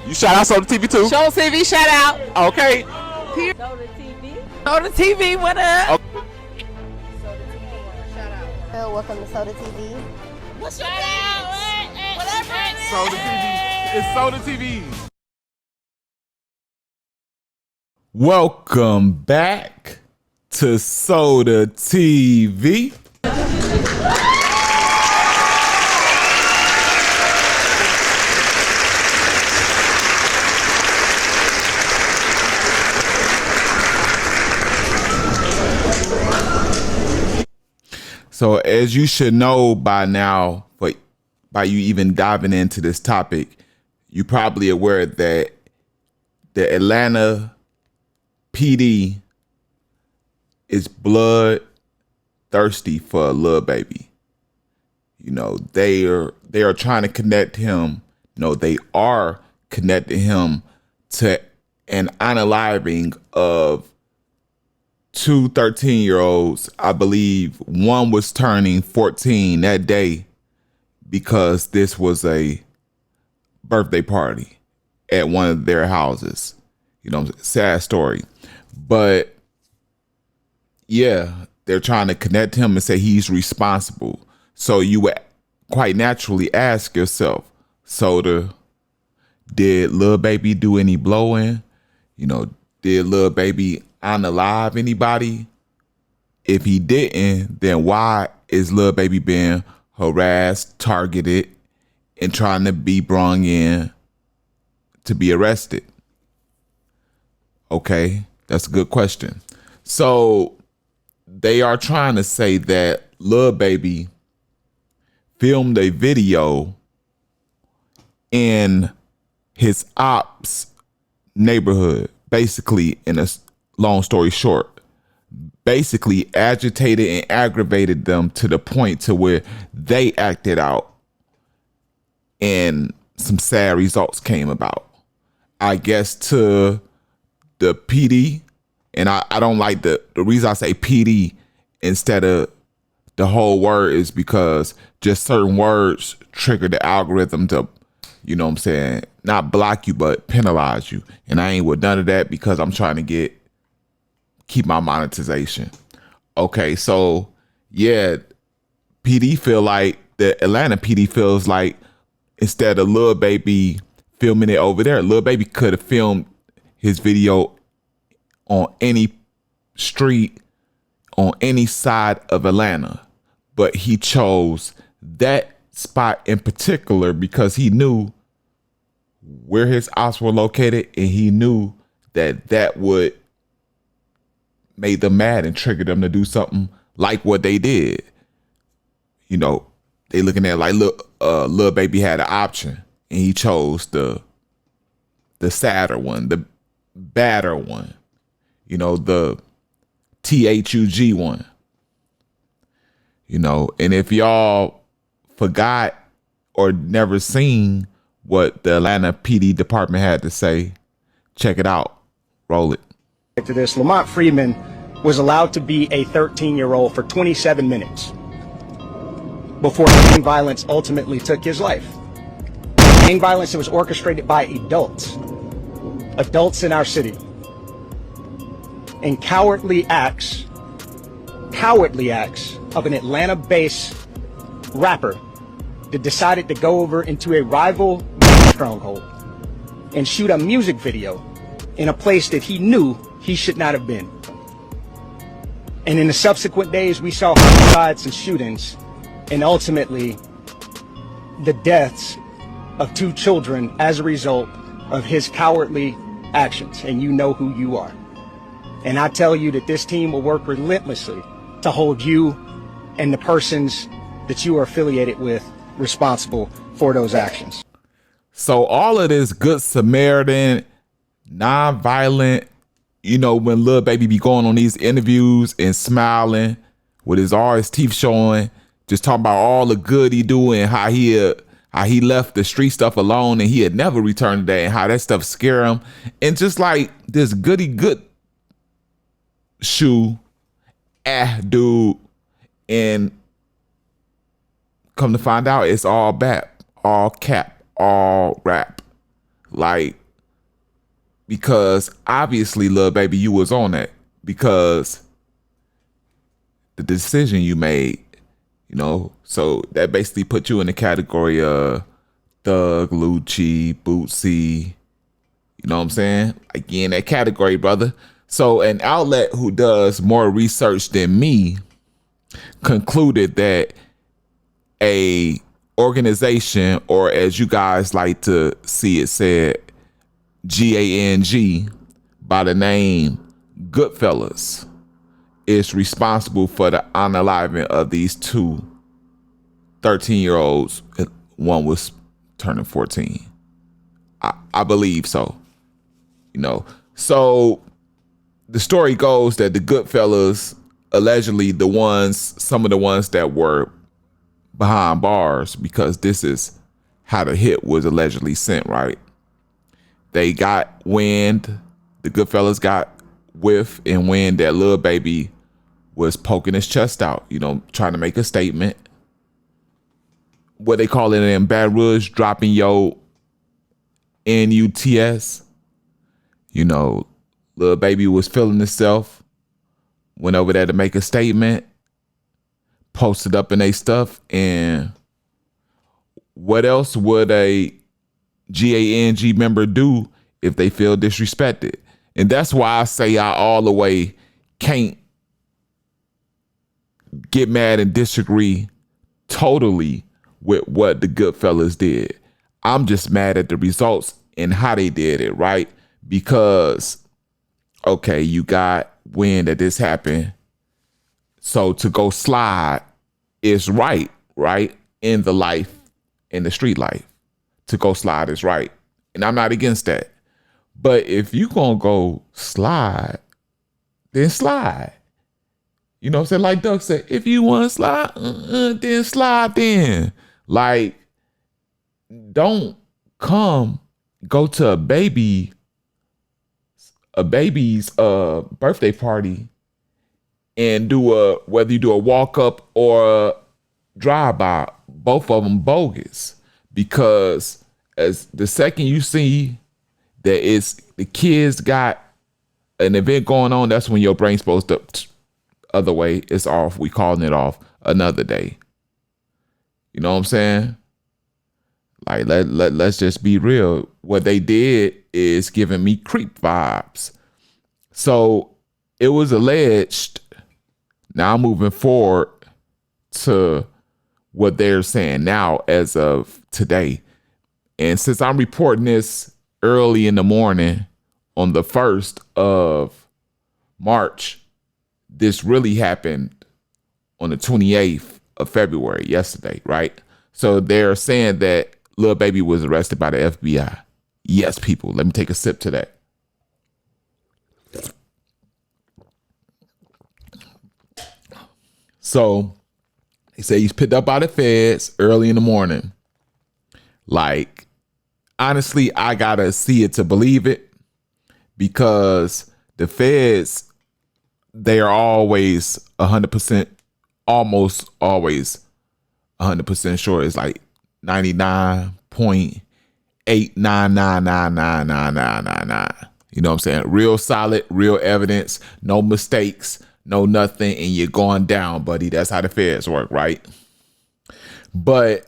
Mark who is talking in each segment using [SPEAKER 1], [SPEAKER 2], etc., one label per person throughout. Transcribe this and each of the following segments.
[SPEAKER 1] You shout out Soda TV too?
[SPEAKER 2] Show TV shout out.
[SPEAKER 1] Okay.
[SPEAKER 3] Soda TV.
[SPEAKER 2] Soda TV, what up?
[SPEAKER 1] Okay.
[SPEAKER 3] Soda TV. Shout out. Welcome to Soda TV.
[SPEAKER 2] What's your name? Whatever it is.
[SPEAKER 1] Soda TV. It's Soda TV. Welcome back to Soda TV. So as you should know by now, but by you even diving into this topic, you're probably aware that the Atlanta PD is blood thirsty for Lil Baby. You know, they are trying to connect him. No, they are connecting him to an unaliving of two 13-year-olds. I believe one was turning 14 that day because this was a birthday party at one of their houses. You know, sad story. But yeah, they're trying to connect him and say he's responsible. So you would quite naturally ask yourself, Soda, did Lil Baby do any blowing? You know, did Lil Baby unalive anybody? If he didn't, then why is Lil Baby being harassed, targeted, and trying to be brung in to be arrested? Okay, that's a good question. So they are trying to say that Lil Baby filmed a video in his ops neighborhood, basically, in a long story short, basically agitated and aggravated them to the point to where they acted out and some sad results came about. I guess to the PD, and I don't like the reason I say PD instead of the whole word is because just certain words trigger the algorithm to, you know what I'm saying, not block you, but penalize you. And I ain't with none of that because I'm trying to keep my monetization. Okay, so yeah, PD feel like the Atlanta PD feels like instead of Lil Baby filming it over there, Lil Baby could have filmed his video on any street, on any side of Atlanta. But he chose that spot in particular because he knew where his ops were located and he knew that that would make them mad and trigger them to do something like what they did. You know, they looking at like Lil Baby had an option and he chose the sadder one, the badder one, you know, the THUG one. You know, and if y'all forgot or never seen what the Atlanta PD department had to say, check it out. Roll it.
[SPEAKER 4] To this, Lamont Freeman was allowed to be a 13-year-old for 27 minutes before gang violence ultimately took his life. Gang violence that was orchestrated by adults in our city, and cowardly acts of an Atlanta-based rapper that decided to go over into a rival stronghold and shoot a music video in a place that he knew he should not have been. And in the subsequent days, we saw homicides and shootings, and ultimately the deaths of two children as a result of his cowardly actions. And you know who you are. And I tell you that this team will work relentlessly to hold you and the persons that you are affiliated with responsible for those actions.
[SPEAKER 1] So all of this good Samaritan, non-violent, you know, when Lil Baby be going on these interviews and smiling with all his teeth showing, just talking about all the good he do and how he left the street stuff alone and he had never returned to that and how that stuff scare him. And just like this goody good shoe dude, and come to find out it's all cap, all rap. Like, because obviously, Lil Baby, you was on that because the decision you made, you know, so that basically put you in the category of Thug, Lucci, Bootsy. You know what I'm saying? Like, you in that category, brother. So an outlet who does more research than me concluded that a organization, or as you guys like to see it said, GANG, by the name GoodFellas, is responsible for the unaliving of these two 13-year-olds. One was turning 14. I believe so. You know, so the story goes that the GoodFellas, allegedly some of the ones that were behind bars, because this is how the hit was allegedly sent, right? They got wind, the GoodFellas got whiff and wind that Lil Baby was poking his chest out, you know, trying to make a statement. What they call it in Baton Rouge, dropping your NUTS. You know, Lil Baby was feeling himself, went over there to make a statement, posted up in their stuff, and what else would a GANG member do if they feel disrespected? And that's why I say I all the way can't get mad and disagree totally with what the GoodFellas did. I'm just mad at the results and how they did it, right? Because, okay, you got wind that this happened, so to go slide is right? In the life, in the street life, to go slide is right. And I'm not against that. But if you gonna go slide, then slide. You know what I'm saying? Like Doug said, if you want to slide, then slide then. Like, don't go to a baby's birthday party and whether you do a walk up or a drive by, both of them bogus. Because as the second you see that it's the kids got an event going on, that's when your brain's supposed to other way, it's off. We calling it off another day. You know what I'm saying? Like, let's just be real. What they did is giving me creep vibes. So it was alleged. Now moving forward to what they're saying now as of today. And since I'm reporting this early in the morning on the 1st of March, this really happened on the 28th of February, yesterday, right? So they're saying that Lil Baby was arrested by the FBI. Yes, people, let me take a sip to that. So they say he's picked up by the feds early in the morning. Like, honestly, I gotta see it to believe it, because the feds, they are always 100%, almost always 100% sure. It's like 99.8999999. You know what I'm saying? Real solid, real evidence, no mistakes, no nothing, and you're going down, buddy. That's how the feds work, right? But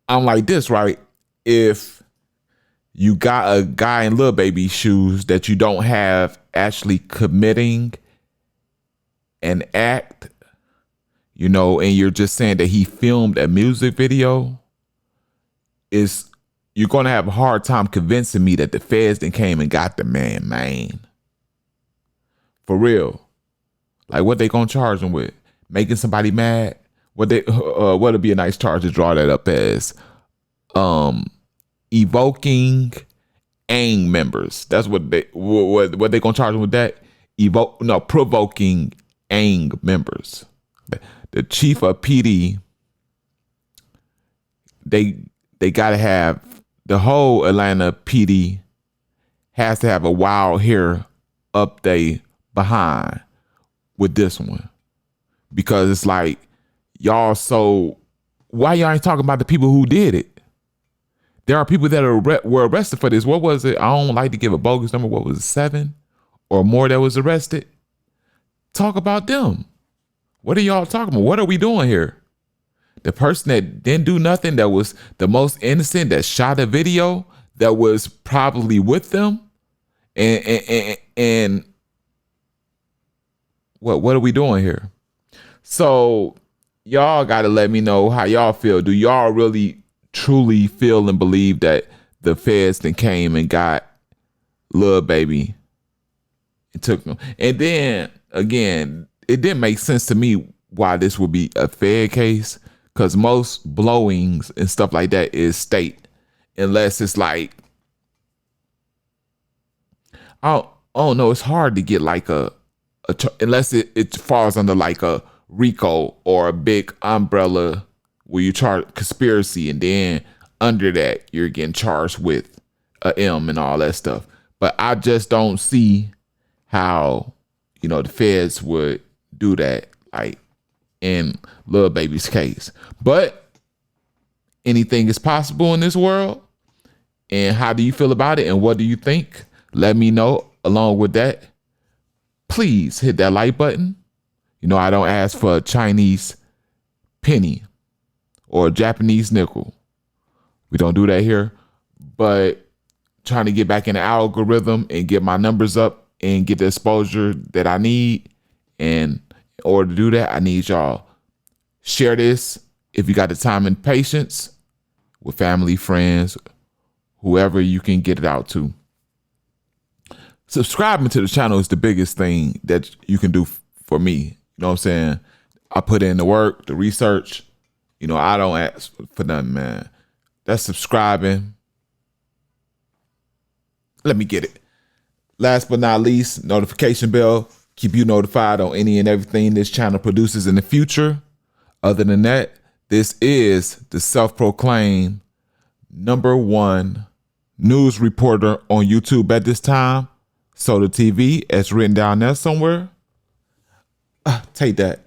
[SPEAKER 1] I'm like this, right? If you got a guy in Lil Baby shoes that you don't have actually committing an act, you know, and you're just saying that he filmed a music video, you're going to have a hard time convincing me that the feds then came and got the man. For real. Like, what they going to charge him with? Making somebody mad? What'd be a nice charge to draw that up as? Evoking LLING members. That's what they going to charge him with that? Provoking LLING members. The chief of PD, they got to have, the whole Atlanta PD has to have a wild hair up they behind with this one. Because it's like, y'all, so why y'all ain't talking about the people who did it? There are people that were arrested for this. What was it? I don't like to give a bogus number. What was it, 7 or more that was arrested? Talk about them. What are y'all talking about? What are we doing here? The person that didn't do nothing, that was the most innocent, that shot a video, that was probably with them, and what are we doing here? So y'all got to let me know how y'all feel. Do y'all really truly feel and believe that the feds then came and got Lil Baby and took him? And then again, it didn't make sense to me why this would be a Fed case, because most blowings and stuff like that is state, unless it's like, I don't know, it's hard to get like unless it falls under like a RICO or a big umbrella where you charge conspiracy, and then under that you're getting charged with a M and all that stuff. But I just don't see how, the feds would do that, like in Lil Baby's case. But anything is possible in this world. And how do you feel about it? And what do you think? Let me know. Along with that, please hit that like button. I don't ask for a Chinese penny or a Japanese nickel. We don't do that here. But trying to get back in the algorithm and get my numbers up and get the exposure that I need. And in order to do that, I need y'all share this if you got the time and patience with family, friends, whoever you can get it out to. Subscribing to the channel is the biggest thing that you can do for me. You know what I'm saying? I put in the work, the research. I don't ask for nothing, man. That's subscribing. Let me get it. Last but not least, notification bell. Keep you notified on any and everything this channel produces in the future. Other than that, this is the self-proclaimed #1 news reporter on YouTube at this time. Soda TV, as written down there somewhere. Take that.